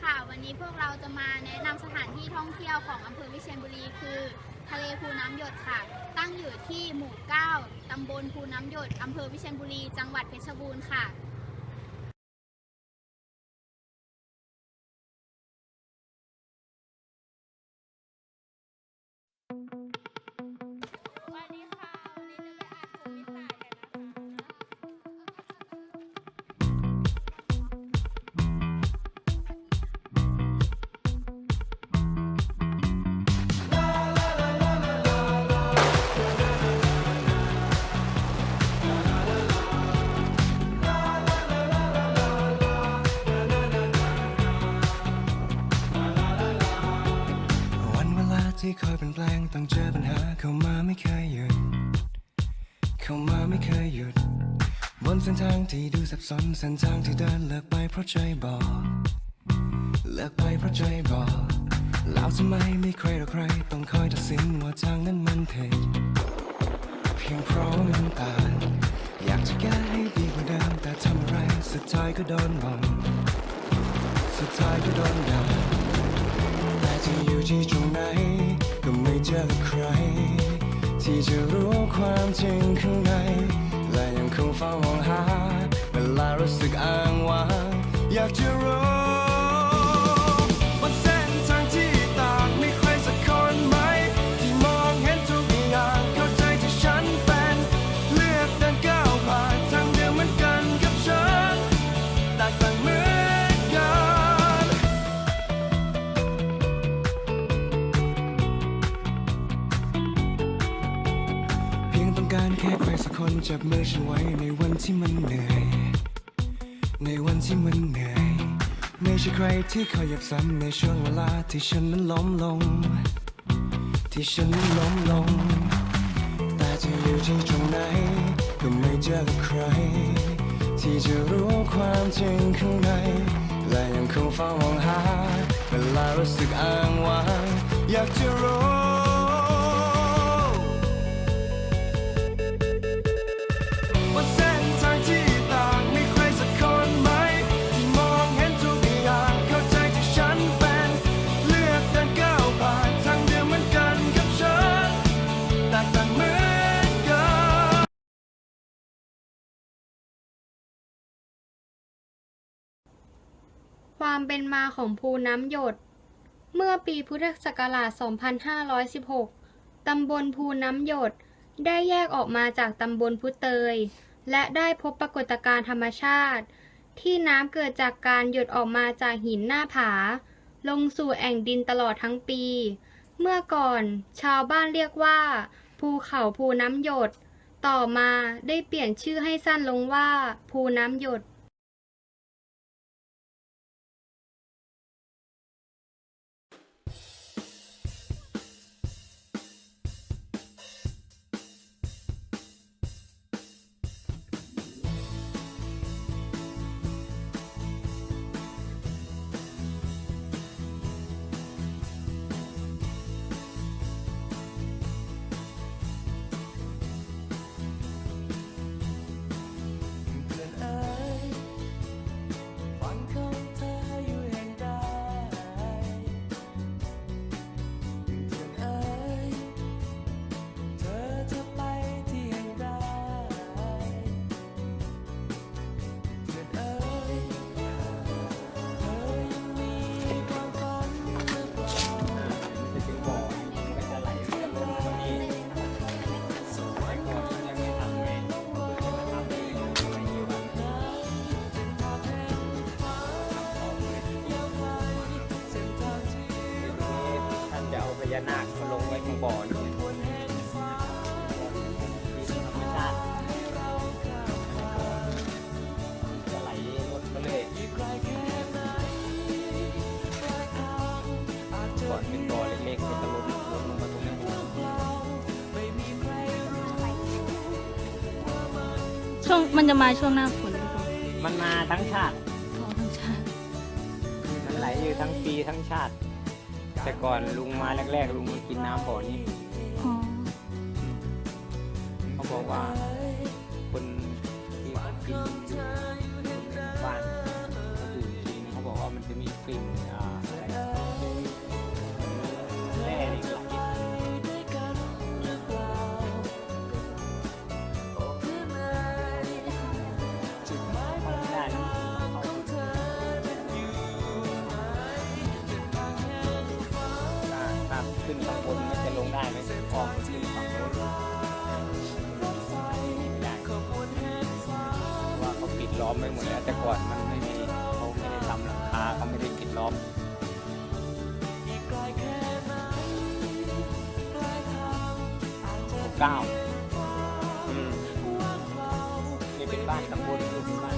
ค่ะวันนี้พวกเราจะมาแนะนำสถานที่ท่องเที่ยวของอำเภอวิเชียรบุรีคือทะเลภูน้ำหยดค่ะตั้งอยู่ที่หมู่ 9 ตำบลภูน้ำหยดอำเภอวิเชียรบุรีจังหวัดเพชรบูรณ์ค่ะสวัสดีค่ะวันนี้จะไปอ่านกลุ่มมิตรกันที่คอยเปลี่ยนแปลงต้องเจอปัญหาเข้ามาไม่เคยหยุดบนเส้นทางที่ดูสับสนเส้นทางที่เดินเลือกไปเพราะใจบอกแล้วทำไมไม่ใครหรอกใครต้องคอยตัดสินว่าทางนั้นมันผิดเพียงเพราะมันต่างอยากจะแก้ให้ดีกว่าเดิมแต่ทำอะไรสุดท้ายก็โดนบ่นด่าแต่จะอยู่ที่ตรงไหนก็ไม่เจอใครที่จะรู้ความจริงข้างในและยังคงเฝ้ามองหาเวลารู้สึกอ้างว้างอยากจะรู้บนเส้นทางที่ต่างมีใครสักคนไหมที่มองเห็นทุกอย่างเข้าใจที่ฉันเป็นเลือกเดินก้าวผ่านทางเดียวเหมือนกันกับฉันแตกต่างเหมือนกันเพียงต้องการแค่ใครสักคนจับมือฉันไว้ในวันที่มันเหนื่อยไม่ใช่ใครที่คอยเหยียบซ้ำในช่วงเวลาที่ฉันนั้นล้มลงแต่จะอยู่ที่ตรงไหนก็ไม่เจอกับใครที่จะรู้ความจริงข้างในและยังคงเฝ้ามองหาเวลารู้สึกอ้างว้างอยากจะรู้ว่าเส้นทางที่ต่างมีใครสักคนไหมที่มองเห็นทุกอย่างเข้าใจที่ฉันเป็นเลือกเดินก้าวผ่านทางเดียวเหมือนกันกับฉันแตกต่างเหมือนกันความเป็นมาของภูน้ำหยดเมื่อปีพุทธศักราช 2516 ตำบลภูน้ำหยดได้แยกออกมาจากตำบลพุเตยและได้พบปรากฏการณ์ธรรมชาติที่น้ำเกิดจากการหยดออกมาจากหินหน้าผาลงสู่แอ่งดินตลอดทั้งปี เมื่อก่อนชาวบ้านเรียกว่าภูเขาภูน้ำหยดต่อมาได้เปลี่ยนชื่อให้สั้นลงว่าภูน้ำหยดพญานาคมาลงไว้ข้างบ่อนี่ธรรมชาติจะไหลลดมาเลยก่อนเป็นบ่อเล็กๆก็จะลดลงมาตรงนี้ช่วงมันจะมาช่วงหน้าฝนหรือเปล่า มันมาทั้งชาติ ทั้งชาติ มันไหลอยู่ทั้งปีทั้งชาติแต่ก่อนลุงมาแรกๆลุงมากินน้ำบ่อนี้ อ๋อ เขาบอกว่าคนที่เขากินอยู่บ้านเขาดื่มกินเขาบอกว่ามันจะมีกลิ่น ไปหมดแล้วแต่ก่อนมันไม่มีเขาไม่ได้ทำหลังคาเขาไม่ได้ปิดล้อม9นี่เป็นบ้านตำบลนี่เป็นบ้าน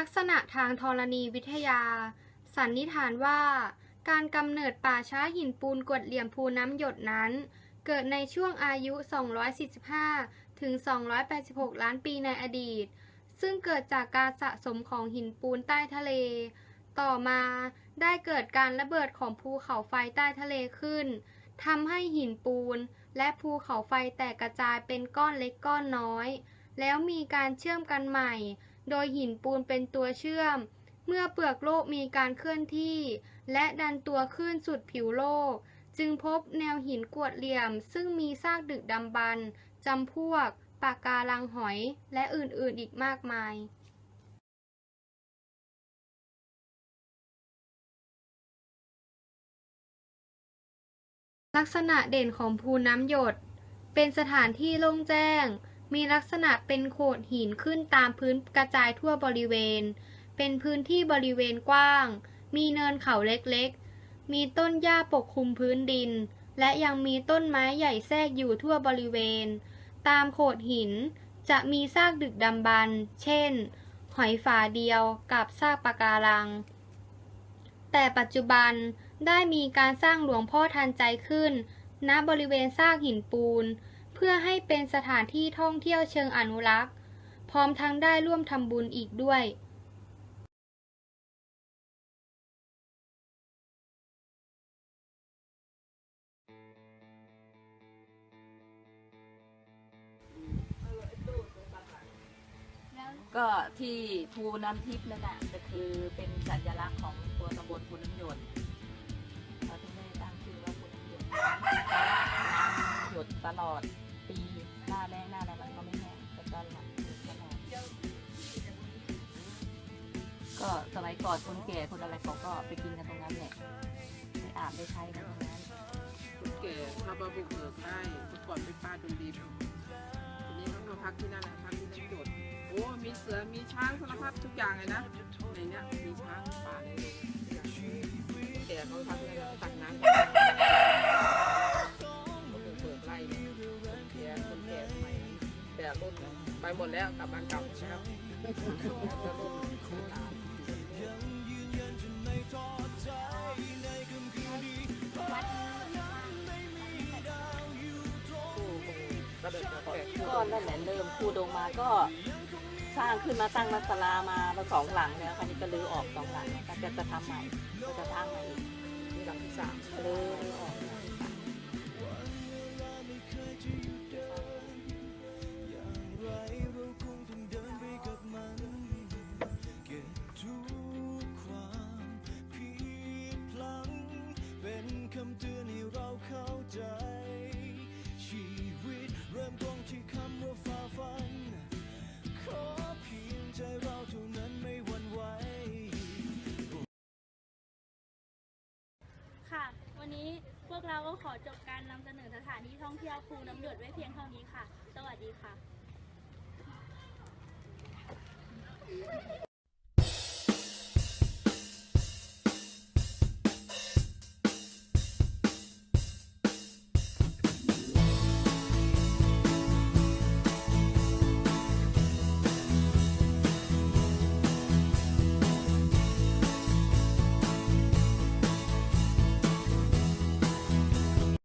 ลักษณะทางธรณีวิทยา สันนิษฐานว่า การกำเนิดป่าช้าหินปูนกรวดเหลี่ยมภูน้ำหยดนั้น เกิดในช่วงอายุ 245 ถึง 286 ล้านปีในอดีต ซึ่งเกิดจากการสะสมของหินปูนใต้ทะเล ต่อมาได้เกิดการระเบิดของภูเขาไฟใต้ทะเลขึ้น ทำให้หินปูนและภูเขาไฟแตกกระจายเป็นก้อนเล็กก้อนน้อย แล้วมีการเชื่อมกันใหม่ โดยหินปูนเป็นตัวเชื่อม เมื่อเปลือกโลกมีการเคลื่อนที่ และดันตัวขึ้นสุดผิวโลก จึงพบแนวหินกรวดเหลี่ยม ซึ่งมีซากดึกดำบรรพ์จำพวก ปะการังหอย และอื่นๆอีกมากมาย ลักษณะเด่นของภูน้ำหยด เป็นสถานที่โล่งแจ้ง มีลักษณะเป็นโขดหินขึ้นตามพื้นกระจายทั่วบริเวณ เป็นพื้นที่บริเวณกว้าง มีเนินเขาเล็กๆ มีต้นหญ้าปกคลุมพื้นดิน และยังมีต้นไม้ใหญ่แทรกอยู่ทั่วบริเวณ ตามโขดหินจะมีซากดึกดำบรรพ์ เช่น หอยฝาเดียวกับซากปะการัง แต่ปัจจุบันได้มีการสร้างหลวงพ่อทันใจขึ้น ณ บริเวณซากหินปูน เพื่อให้เป็นสถานที่ท่องเที่ยวเชิงอนุรักษ์ พร้อมทั้งได้ร่วมทำบุญอีกด้วย ก็ที่ภูน้ำทิพย์นั่นแหละก็คือเป็นสัญลักษณ์ของตัวตำบลภูน้ำหยดเราถึงได้ตั้งชื่อว่าภูน้ำหยดน้ำหยดตลอดปีหน้าแล้งหน้าอะไรมันก็ไม่แห้งก็ตลอดก็สมัยก่อนคนแก่คนอะไรเขาก็ไปกินกันตรงนั้นแหละไปอาบไปใช้กันตรงนั้น คนแก่มาบุกเบิกได้เมื่อก่อนเป็นป้าดนดิบทีนี้ต้องมาพักที่นั่นแหละพักที่น้ำหยดโอ้มีเสือมีช้างสารพัดทุกอย่างเลยนะในเนี้ยมีช้างป่าเลยแก่เขาพักที่นั่นตักน้ำเขาบุกเบิกไล่คนแก่สมัยนั้นแต่รุ่นไปหมดแล้วกลับบ้านเก่าหมดแล้วจะรุ่นก็นั่นแหละเริ่มคูดงมาก็สร้างขึ้นมาตั้งมัสลามา2 หลังแล้วคราวนี้ก็รื้อออก2 หลังก็จะทำใหม่ก็จะตั้งใหม่อีกมีหลังที่3รื้อออกหลังที่3คำเตือนให้เราเข้าใจชีวิตเริ่มต้นที่คำว่าฝ่าฟันขอเพียงใจเราเท่านั้นไม่หวั่นไหว ค่ะ วันนี้พวกเราก็ขอจบการนำเสนอสถานที่ท่องเที่ยวภูน้ำหยดไว้เพียงเท่านี้ค่ะ สวัสดีค่ะ